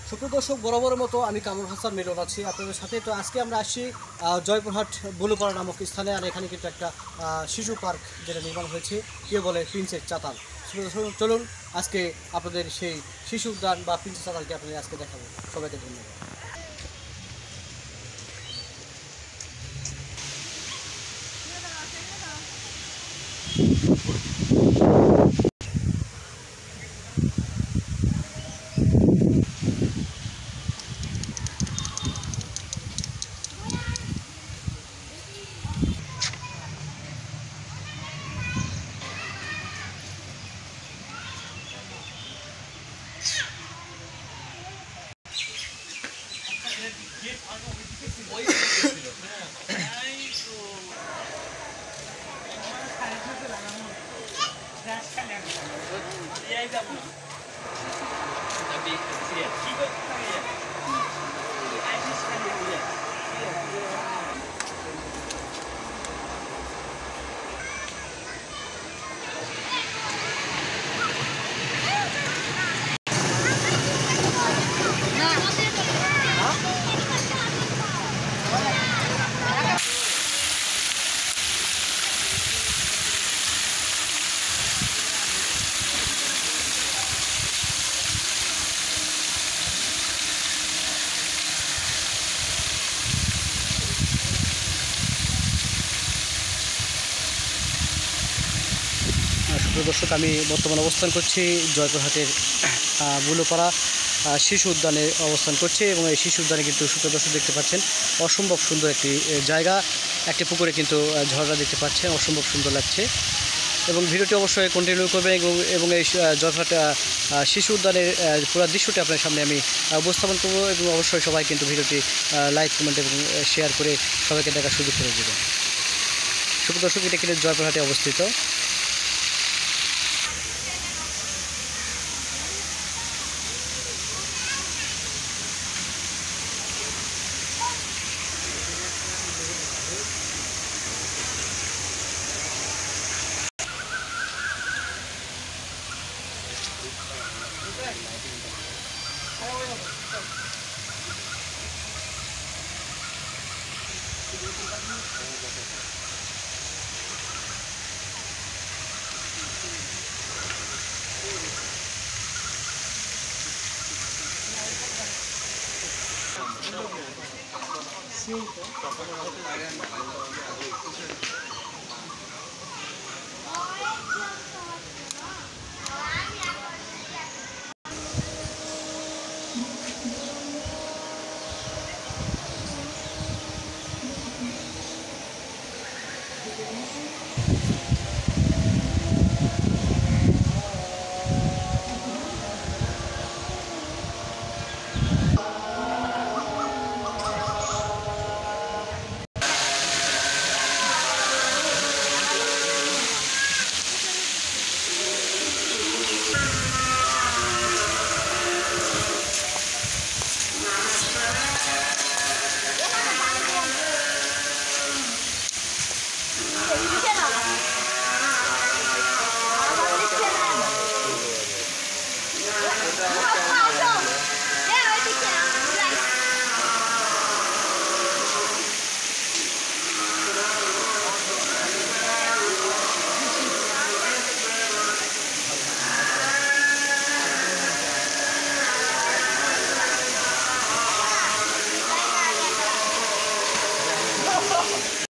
সুপ্রিয় দর্শক, বরাবরের মতো আমি কামরুল হাসান মিলন আছি আপনাদের সাথে। তো আজকে আমরা আসছি জয়পুরহাট বুলুপাড়া নামক স্থানে। আর এখানে কিন্তু একটা শিশু পার্ক যেটা নির্মাণ হয়েছে, কেউ বলে প্রিন্সেস চাতাল। সুপ্রিয় দর্শক, চলুন আজকে আপনাদের সেই শিশু উদ্যান বা প্রিন্সেস চাতালকে আপনাদের আজকে দেখাবো। সবাইকে ধন্যবাদ। সুপ্রিয় দর্শক, আমি বর্তমানে অবস্থান করছি জয়পুরহাটের বুলুপাড়া শিশু উদ্যানে অবস্থান করছি। এবং এই শিশু উদ্যানে কিন্তু সুপ্রিয় দর্শক দেখতে পাচ্ছেন অসম্ভব সুন্দর একটি জায়গা। একটি পুকুরে কিন্তু ঝর্ণা দেখতে পাচ্ছেন, অসম্ভব সুন্দর লাগছে। এবং ভিডিওটি অবশ্যই কন্টিনিউ করবেন এবং এই জয়পুরহাট শিশু উদ্যানের পুরো দৃশ্যটি আপনার সামনে আমি উপস্থাপন করব। এবং অবশ্যই সবাই কিন্তু ভিডিওটি লাইক, কমেন্ট এবং শেয়ার করে সবাইকে দেখার সুযোগ করে দেবেন। সুপ্রিয় দর্শক, এটা কিন্তু জয়পুরহাটে অবস্থিত। Sim, então.